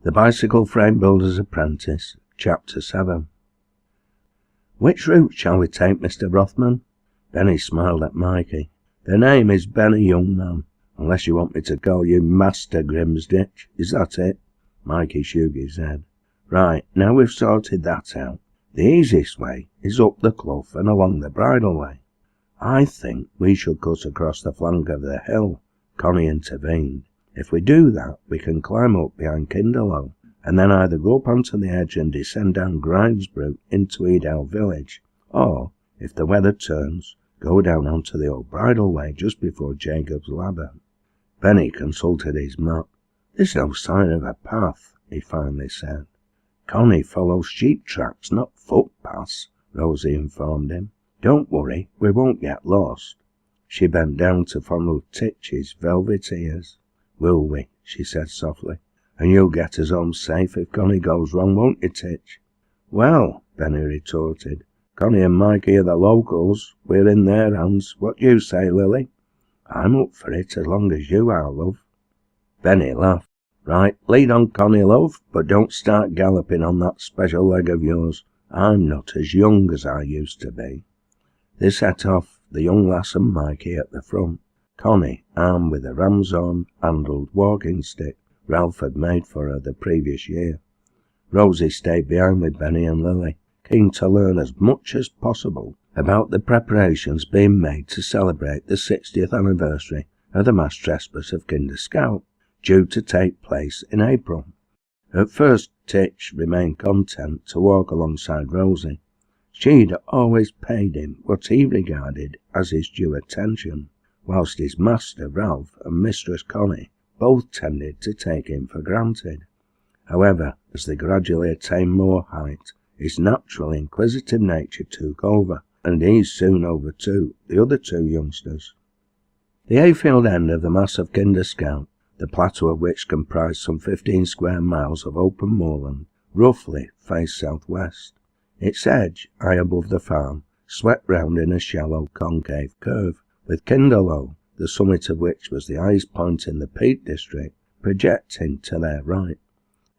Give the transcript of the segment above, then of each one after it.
The Bicycle Frame Builder's Apprentice, Chapter 7. "Which route shall we take, Mr. Rothman?" Benny smiled at Mikey. "The name is Benny, young man, unless you want me to call you Master Grimsditch. Is that it?" Mikey shook his head. "Right, now we've sorted that out, the easiest way is up the clough and along the bridleway." "I think we should cut across the flank of the hill," Connie intervened. "If we do that, we can climb up behind Kinderlow, and then either go up onto the edge and descend down Grimesbrook into Edale village, or, if the weather turns, go down onto the old bridleway just before Jacob's Ladder." Benny consulted his map. "There's no sign of a path," he finally said. "Connie follows sheep tracks, not footpaths," Rosie informed him. "Don't worry, we won't get lost." She bent down to fondle Titch's velvet ears. "Will we?" she said softly. "And you'll get us home safe if Connie goes wrong, won't you, Titch?" "Well," Benny retorted, "Connie and Mikey are the locals. We're in their hands. What do you say, Lily?" "I'm up for it as long as you are, love." Benny laughed. "Right, lead on, Connie, love, but don't start galloping on that special leg of yours. I'm not as young as I used to be." They set off, the young lass and Mikey at the front. Connie, armed with a ram's-horn-handled walking stick Ralph had made for her the previous year. Rosie stayed behind with Benny and Lily, keen to learn as much as possible about the preparations being made to celebrate the 60th anniversary of the mass trespass of Kinder Scout, due to take place in April. At first Titch remained content to walk alongside Rosie. She'd always paid him what he regarded as his due attention, whilst his master Ralph and Mistress Connie both tended to take him for granted. However, as they gradually attained more height, his natural inquisitive nature took over, and he soon overtook the other two youngsters. The hayfield end of the mass of Kinder Scout, the plateau of which comprised some 15 square miles of open moorland, roughly faced southwest. Its edge, high above the farm, swept round in a shallow concave curve, with Kinderlow, the summit of which was the highest point in the Peak District, projecting to their right.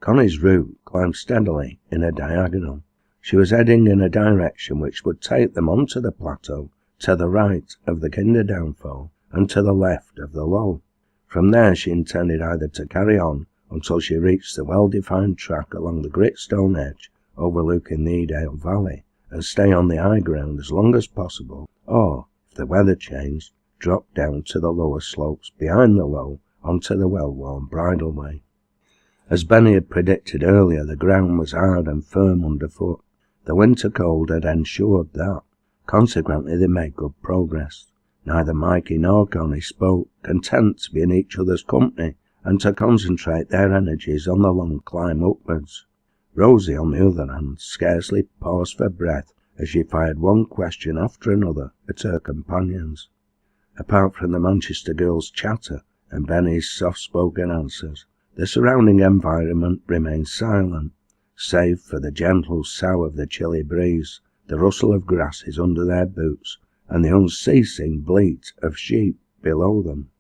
Connie's route climbed steadily in a diagonal. She was heading in a direction which would take them onto the plateau, to the right of the Kinder downfall and to the left of the Low. From there she intended either to carry on until she reached the well-defined track along the gritstone edge overlooking the Edale Valley, and stay on the high ground as long as possible, or, if the weather changed, drop down to the lower slopes behind the Low onto the well-worn bridleway. As Benny had predicted earlier, the ground was hard and firm underfoot. The winter cold had ensured that. Consequently, they made good progress. Neither Mikey nor Connie spoke, content to be in each other's company and to concentrate their energies on the long climb upwards. Rosie, on the other hand, scarcely paused for breath as she fired one question after another at her companions. Apart from the Manchester girls' chatter and Benny's soft-spoken answers, the surrounding environment remained silent, save for the gentle sough of the chilly breeze, the rustle of grasses under their boots, and the unceasing bleat of sheep below them.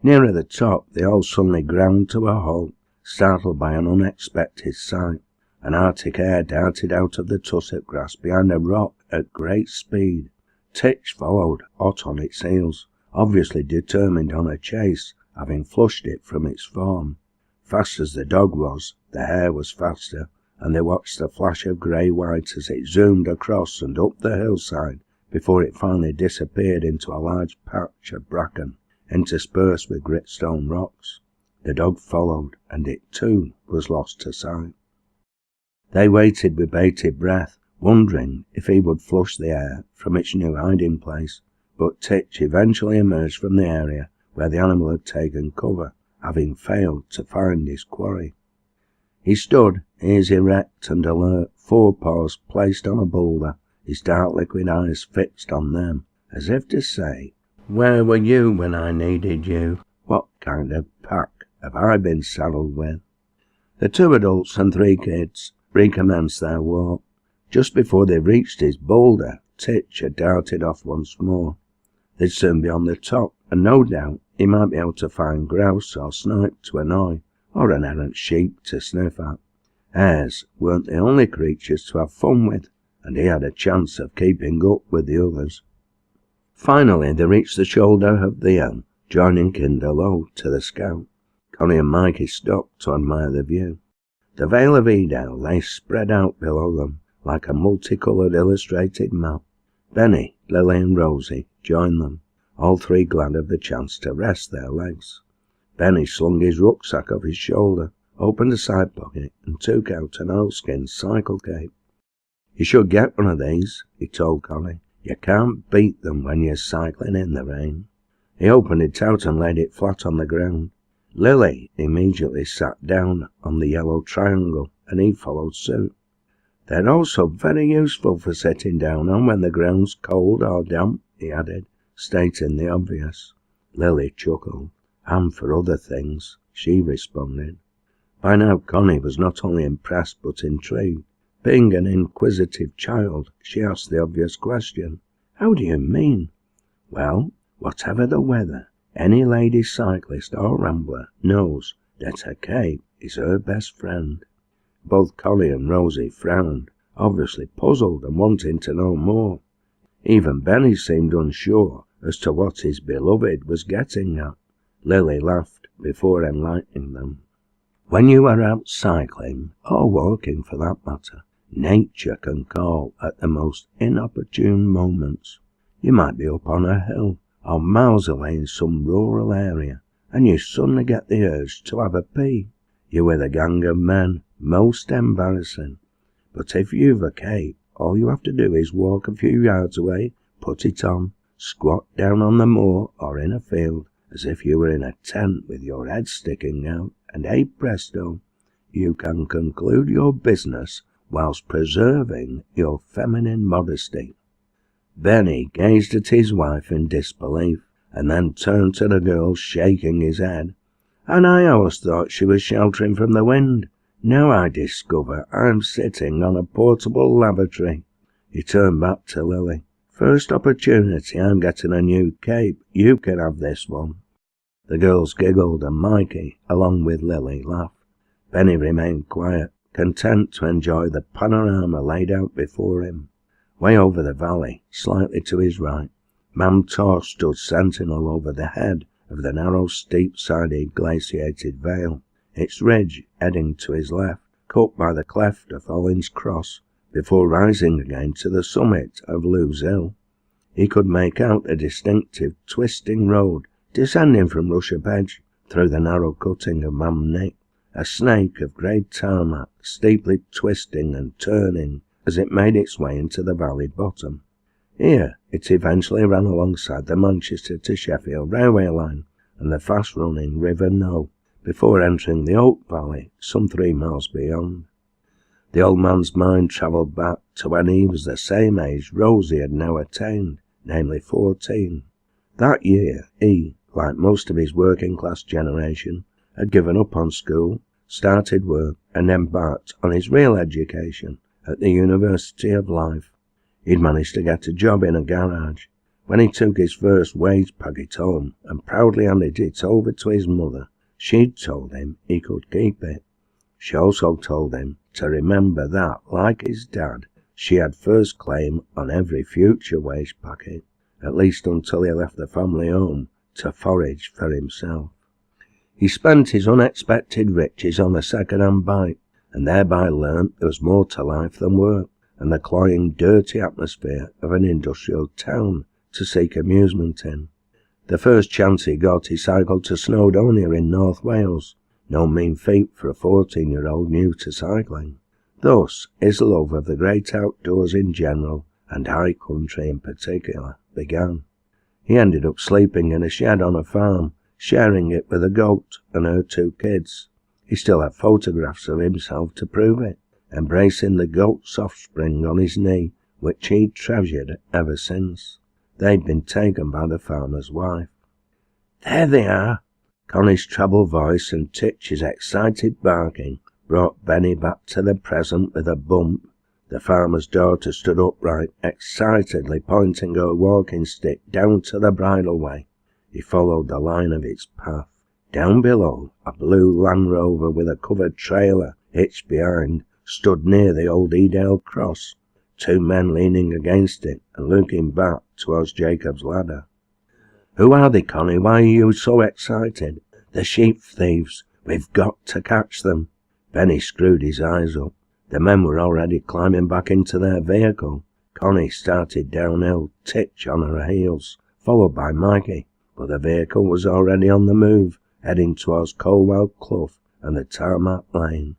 Nearer the top, they all suddenly ground to a halt, startled by an unexpected sight. An Arctic hare darted out of the tussock grass behind a rock at great speed. Titch followed, hot on its heels, obviously determined on a chase, having flushed it from its form. Fast as the dog was, the hare was faster, and they watched the flash of grey-white as it zoomed across and up the hillside before it finally disappeared into a large patch of bracken, interspersed with gritstone rocks. The dog followed, and it too was lost to sight. They waited with bated breath, wondering if he would flush the hare from its new hiding place, but Titch eventually emerged from the area where the animal had taken cover, having failed to find his quarry. He stood, ears erect and alert, forepaws placed on a boulder, his dark liquid eyes fixed on them, as if to say, "Where were you when I needed you? What kind of pack have I been saddled with?" The two adults and 3 kids recommenced their walk. Just before they reached his boulder, Titch had darted off once more. They'd soon be on the top, and no doubt he might be able to find grouse or snipe to annoy, or an errant sheep to sniff at. Hares weren't the only creatures to have fun with, and he had a chance of keeping up with the others. Finally they reached the shoulder of the hill, joining Kinder low to the scout. Connie and Mikey stopped to admire the view. The Vale of Edale lay spread out below them, like a multicoloured illustrated map. Benny, Lily and Rosie joined them, all three glad of the chance to rest their legs. Benny slung his rucksack off his shoulder, opened a side pocket and took out an oilskin cycle cape. "You should get one of these," he told Connie. "You can't beat them when you're cycling in the rain." He opened it out and laid it flat on the ground. Lily immediately sat down on the yellow triangle, and he followed suit. "They're also very useful for sitting down on when the ground's cold or damp," he added, stating the obvious. Lily chuckled. "And for other things," she responded. By now Connie was not only impressed but intrigued. Being an inquisitive child, she asked the obvious question. "How do you mean?" "Well, whatever the weather, any lady cyclist or rambler knows that a cape is her best friend." Both Connie and Rosie frowned, obviously puzzled and wanting to know more. Even Benny seemed unsure as to what his beloved was getting at. Lily laughed before enlightening them. "When you are out cycling, or walking for that matter, nature can call at the most inopportune moments. You might be up on a hill, or miles away in some rural area, and you suddenly get the urge to have a pee. You're with a gang of men, most embarrassing. But if you've a cape, all you have to do is walk a few yards away, put it on, squat down on the moor or in a field, as if you were in a tent with your head sticking out, and hey presto, you can conclude your business whilst preserving your feminine modesty." Benny gazed at his wife in disbelief, and then turned to the girl, shaking his head. "And I always thought she was sheltering from the wind. Now I discover I'm sitting on a portable lavatory." He turned back to Lily. "First opportunity I'm getting a new cape, you can have this one." The girls giggled, and Mikey, along with Lily, laughed. Benny remained quiet, content to enjoy the panorama laid out before him. Way over the valley, slightly to his right, Mam Tor stood sentinel over the head of the narrow, steep-sided, glaciated vale, its ridge heading to his left, cut by the cleft of Hollin's Cross, before rising again to the summit of Lewes Hill. He could make out a distinctive, twisting road descending from Russia Edge through the narrow cutting of Mam Nick, a snake of grey tarmac, steeply twisting and turning as it made its way into the valley bottom. Here it eventually ran alongside the Manchester to Sheffield railway line and the fast-running River Noe, before entering the Oak Valley some 3 miles beyond. The old man's mind travelled back to when he was the same age Rosie had now attained, namely 14. That year he, like most of his working-class generation, had given up on school, started work, and embarked on his real education at the University of Life. He'd managed to get a job in a garage. When he took his first wage packet home and proudly handed it over to his mother, she'd told him he could keep it. She also told him to remember that, like his dad, she had first claim on every future wage packet, at least until he left the family home to forage for himself. He spent his unexpected riches on a second-hand bike, and thereby learnt there was more to life than work, and the cloying, dirty atmosphere of an industrial town to seek amusement in. The first chance he got, he cycled to Snowdonia in North Wales, no mean feat for a 14-year-old new to cycling. Thus his love of the great outdoors in general, and high country in particular, began. He ended up sleeping in a shed on a farm, sharing it with a goat and her 2 kids. He still had photographs of himself to prove it, embracing the goat's offspring on his knee, which he'd treasured ever since. They'd been taken by the farmer's wife. "There they are!" Connie's treble voice and Titch's excited barking brought Benny back to the present with a bump. The farmer's daughter stood upright, excitedly pointing her walking stick down to the bridleway. He followed the line of its path, Down below, a blue Land Rover with a covered trailer hitched behind stood near the old Edale cross, 2 men leaning against it and looking back towards Jacob's ladder. "Who are they, Connie? Why are you so excited?" "The sheep thieves. We've got to catch them." Benny screwed his eyes up. The men were already climbing back into their vehicle. Connie started downhill, Titch on her heels, followed by Mikey, but the vehicle was already on the move, heading towards Colwell Clough and the tarmac lane.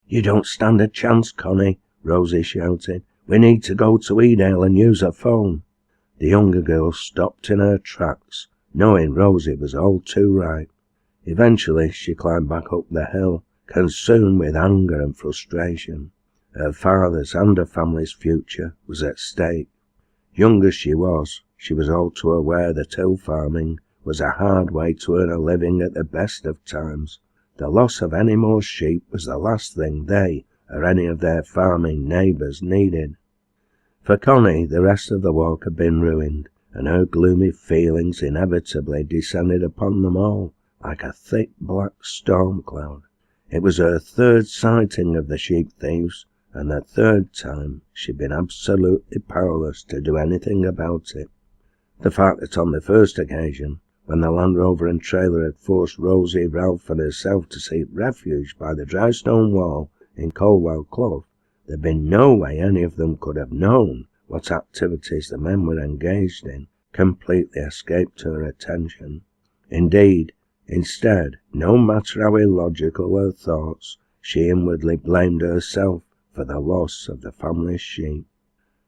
"You don't stand a chance, Connie," Rosie shouted. "We need to go to Edale and use her phone." The younger girl stopped in her tracks, knowing Rosie was all too right. Eventually she climbed back up the hill, consumed with anger and frustration. Her father's and her family's future was at stake. Young as she was all too aware that hill farming was a hard way to earn a living at the best of times. The loss of any more sheep was the last thing they or any of their farming neighbours needed. For Connie, the rest of the walk had been ruined, and her gloomy feelings inevitably descended upon them all like a thick black storm cloud. It was her 3rd sighting of the sheep thieves, and the 3rd time she'd been absolutely powerless to do anything about it. The fact that on the first occasion, when the Land Rover and trailer had forced Rosie, Ralph and herself to seek refuge by the dry stone wall in Colwell Clough, there'd been no way any of them could have known what activities the men were engaged in, completely escaped her attention. Indeed, instead, no matter how illogical her thoughts, she inwardly blamed herself for the loss of the family's sheep.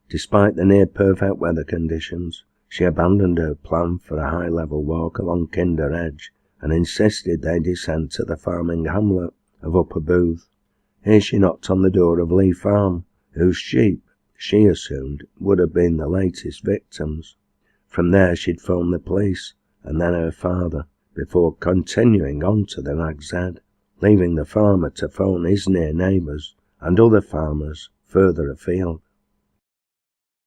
Despite the near-perfect weather conditions, she abandoned her plan for a high-level walk along Kinder Edge and insisted they descend to the farming hamlet of Upper Booth. Here she knocked on the door of Lee Farm, whose sheep, she assumed, would have been the latest victims. From there she'd phoned the police, and then her father, before continuing on to the Nag's Head, leaving the farmer to phone his near neighbours and other farmers further afield.